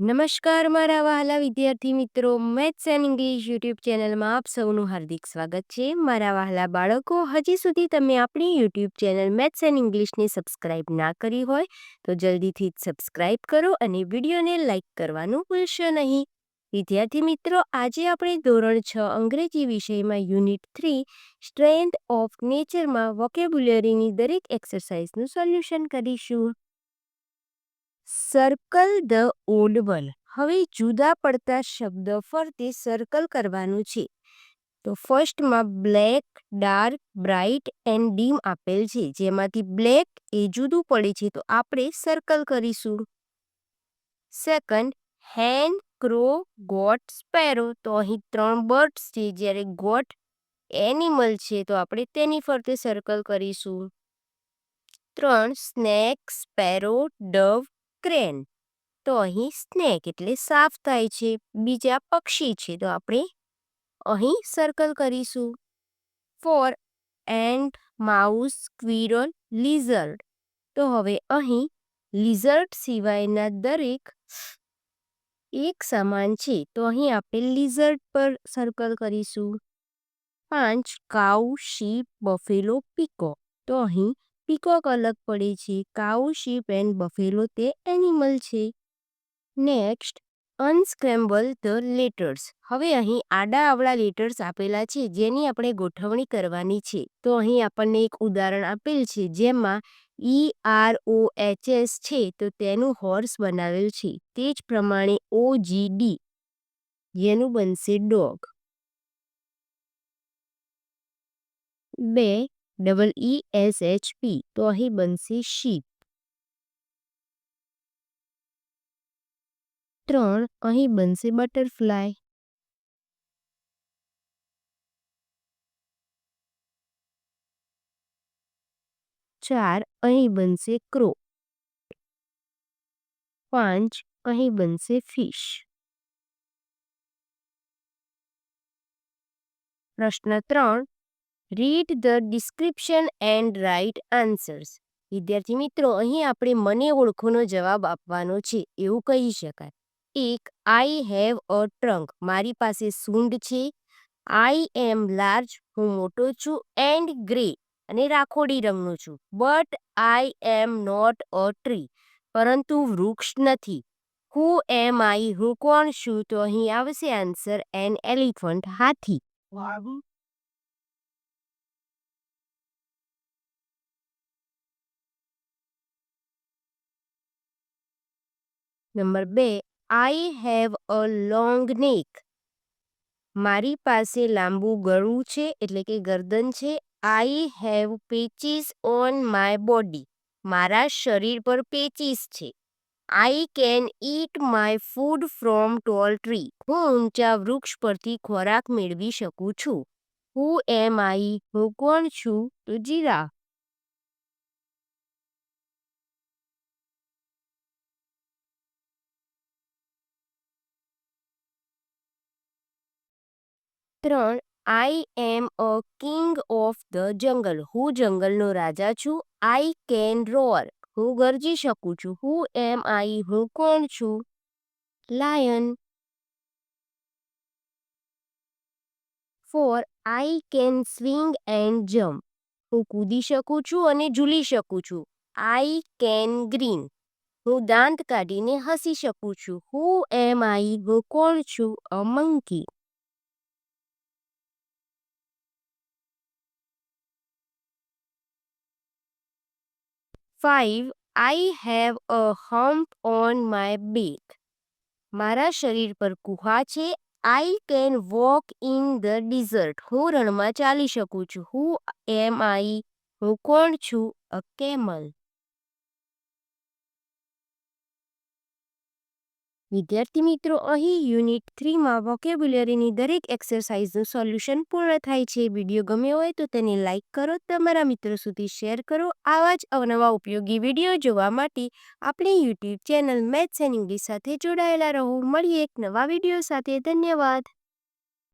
નમસ્કાર મારા વહાલા વિદ્યાર્થી મિત્રો, મેથ્સ એન્ડ ઇંગ્લિશ યુટ્યુબ ચેનલમાં આપ સૌનું હાર્દિક સ્વાગત છે. મારા વહાલા બાળકો, હજી સુધી તમે આપણી યુટ્યુબ ચેનલ મેથ્સ એન્ડ ઇંગ્લિશને સબસ્ક્રાઇબ ના કરી હોય તો જલ્દીથી જ સબસ્ક્રાઇબ કરો અને વિડીયોને લાઇક કરવાનું ભૂલશો નહીં. વિદ્યાર્થી મિત્રો, આજે આપણે ધોરણ 6 અંગ્રેજી વિષયમાં યુનિટ 3 સ્ટ્રેન્થ ઓફ નેચરમાં વોકેબ્યુલરીની દરેક એક્સરસાઇઝનું સોલ્યુશન કરીશું. Circle the odd one. હવે જુદા પડતા શબ્દ ફરતે સર્કલ કરવાનું છે. તો ફર્સ્ટમાં black, dark, bright and dim આપેલ છે, જેમાંથી બ્લેક એ જુદું પડે છે તો આપણે સર્કલ કરીશું. સેકન્ડ, હેન, ક્રો, ગોટ, સ્પેરો. તો અહીં 3 બર્ડ્સ છે, જ્યારે ગોટ એનિમલ છે તો આપણે તેની ફરતે સર્કલ કરીશું. 3, સ્નેક, સ્પેરો, ડવ, ક્રેન. તો અહીં સ્નેક એટલે સાફ થાય છે, બીજા પક્ષી છે તો આપણે અહીં સર્કલ કરીશું. 4, એન્ટ, માઉસ, સ્ક્વિરલ, લિઝર્ડ. તો હવે અહીં લિઝર્ડ સિવાયના દરેક એક સમાન છે તો અહીં આપણે લિઝર્ડ પર સર્કલ કરીશું. 5, કાઉ, શીપ, બફેલો, પીકોક. તો અહીં પીકોક અલગ પડે છે, કાઉ, શીપ એન્ડ બફેલો તે એનિમલ છે. Next, અનસ્ક્રેમ્બલ the letters. હવે અહીં આડા અવળા લેટર્સ આપેલા છે જેની આપણે ગોઠવણી કરવાની છે. તો અહીં આપણને એક ઉદાહરણ આપેલ છે જેમાં EROHS છે તો તેનું હોર્સ બનાવેલ છે, તે જ પ્રમાણે OGD જેનું બનશે ડોગ. 2, EESHP. તો અહીં બનશે શીપ. 3, અહીં બનશે બટરફ્લાય. 4, અહીં બનશે ક્રો. 5, અહીં બનશે ફિશ. પ્રશ્ન 3, read the description and write answers. વિદ્યાર્થી મિત્રો, અહીં આપણે મને ઓળખોનો જવાબ આપવાનો છે એવું કહી શકાય. 1, આઈ હેવ અ ટ્રંક. મારી પાસે સૂંઢ છે. I am large. હું મોટો છું. એન્ડ ગ્રે અને રાખોડી રંગનો છું. But I am not a tree. પરંતુ વૃક્ષ નથી. હુ એમ આઈ. હું કોણ છું? તો અહીં આવશે answer an elephant, Hathi. Number 2, I have a long નેક. મારી પાસે લાંબુ ગળું છે એટલે કે ગરદન છે. I have patches on my body. મારા શરીર પર પેચીસ છે. I can eat my food from tall tree. હું ઊંચા વૃક્ષ પરથી ખોરાક મેળવી શકું છું. હુ એમ આઈ. હું કોણ છું? તો giraffe. 3, I am a king of the jungle. હું જંગલનો રાજા છું. I can roar. હું ગરજી શકું છું. હુ એમ આઈ. હું કોણ છું? Lion. 4, I can swing and jump. હું કૂદી શકું છું અને ઝૂલી શકું છું. I can green. હું દાંત કાઢીને હસી શકું છું. હુ એમ આઈ. હું કોણ છું? A monkey. 5, I have a hump on my back. મારા શરીર પર કુહા છે. I can walk in the desert. હું રણમાં ચાલી શકું છું. હુ એમ આઈ. હું કોણ છું? અ કેમલ. વિદ્યાર્થી મિત્રો, અહીં યુનિટ 3માં વોકેબ્યુલરીની દરેક એક્સરસાઇઝનું સોલ્યુશન પૂર્ણ થાય છે. વિડીયો ગમ્યો હોય તો તેને લાઇક કરો, તમારા મિત્રો સુધી શેર કરો. આવા જ અવનવા ઉપયોગી વિડીયો જોવા માટે આપણી YouTube channel maths and English સાથે જોડાયેલા રહો. મળીએ એક નવા વિડીયો સાથે. ધન્યવાદ.